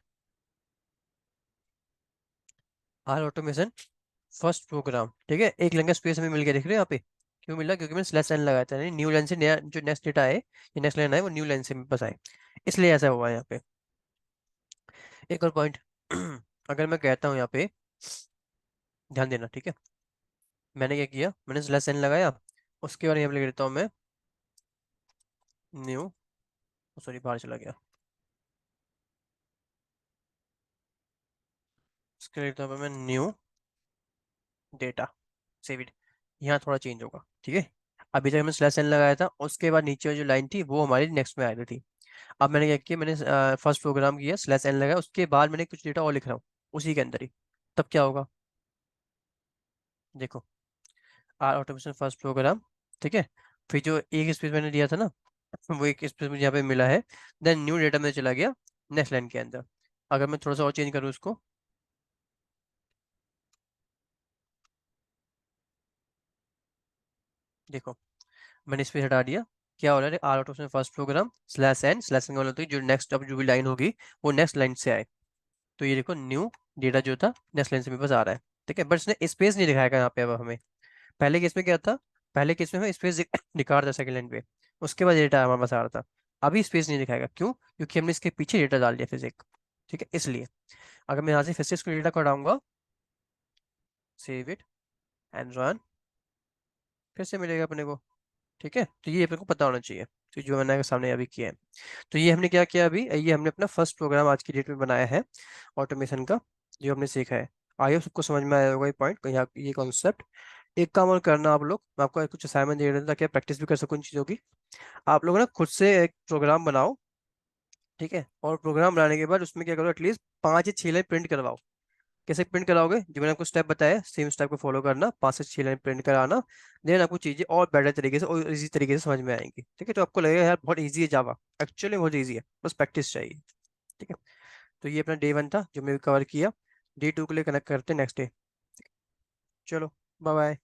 R automation first program, ठीक है, एक लाइन का स्पेस हमें मिल गया, देख रहे हैं यहाँ पे। क्यों मिला? क्योंकि मैंने स्लैश एन लगाया था, न्यू लाइन से नया जो नेक्स्ट डेटा है, ये नेक्स्ट लाइन है वो न्यू लाइन से मेरे पास आए, इसलिए ऐसा हुआ है यहाँ पे। एक और पॉइंट अगर मैं कहता हूँ यहाँ पे, ध्यान देना, ठीक है। मैंने क्या किया, मैंने स्लैश एन लगाया, उसके बाद यहाँ पे लिख देता हूँ मैं न्यू, सॉरी बाहर चला गया, उसके लिए लिखता हूँ मैं न्यू डेटा, सेव इट। यहाँ थोड़ा चेंज होगा, ठीक है। अभी तक हमने स्लैश एन लगाया था, उसके बाद नीचे जो लाइन थी वो हमारी नेक्स्ट में आ रही थी। अब मैंने क्या किया, मैंने फर्स्ट प्रोग्राम किया, स्लैश एन लगाया, उसके बाद मैंने कुछ डेटा और लिख रहा हूँ उसी के अंदर ही, तब क्या होगा देखो, आर ऑटोमेशन फर्स्ट प्रोग्राम, ठीक है। फिर जो एक स्पेस मैंने दिया था ना, वो एक स्पेस मुझे यहाँ पे मिला है, देन न्यू डेटा में चला गया नेक्स्ट लाइन के अंदर। अगर मैं थोड़ा सा और चेंज करूँ उसको, देखो मैंने स्पेस हटा दिया, क्या हो रहा है, R automation first program slash N वाला होती है, जो नेक्स्ट अब जो भी लाइन होगी वो नेक्स्ट लाइन से आए। तो ये देखो न्यू डेटा जो था नेक्स्ट लाइन से मेरे पास आ रहा है, ठीक है। बट इसने स्पेस नहीं दिखाएगा यहाँ पे अब हमें। पहले केस में क्या था, पहले केस में हमें स्पेस दिखा रहा था सेकंड लाइन पे, उसके बाद डेटा हमारे पास आ रहा था। अभी स्पेस नहीं दिखाएगा, क्यों? क्योंकि हमने इसके पीछे डेटा डाल दिया फिर एक, ठीक है, इसलिए। अगर मैं यहाँ से फिर से इसको डेटा कटाऊंगा, सेव इट एंड रन, फिर से मिलेगा अपने को, ठीक है। तो ये अपने को पता होना चाहिए, तो जो मैंने सामने अभी किया है। तो ये हमने क्या किया अभी, ये हमने अपना फर्स्ट प्रोग्राम आज की डेट में बनाया है ऑटोमेशन का, जो हमने सीखा है। आइए सबको समझ में आया होगा ये पॉइंट, यहाँ ये कॉन्सेप्ट। एक काम और करना आप लोग, मैं आपको कुछ असाइनमेंट दे रहा था ताकि आप प्रैक्टिस भी कर सको इन चीज़ों की। आप लोग ना खुद से एक प्रोग्राम बनाओ, ठीक है, और प्रोग्राम बनाने के बाद उसमें क्या करो, एटलीस्ट 5 या 6 लाइन प्रिंट करवाओ। कैसे प्रिंट कराओगे, जो मैंने आपको स्टेप बताया सेम स्टेप को फॉलो करना, 5 से 6 लाइन प्रिंट कराना, देन आपको चीज़ें और बेटर तरीके से और इजी तरीके से समझ में आएंगी, ठीक है। तो आपको लगेगा यार बहुत ईजी है जावा, एक्चुअली बहुत ईजी है, बस प्रैक्टिस चाहिए, ठीक है। तो ये अपना डे 1 था जो मैं कवर किया। डे 2 के लिए कनेक्ट करते हैं नेक्स्ट डे। चलो, बाय बाय।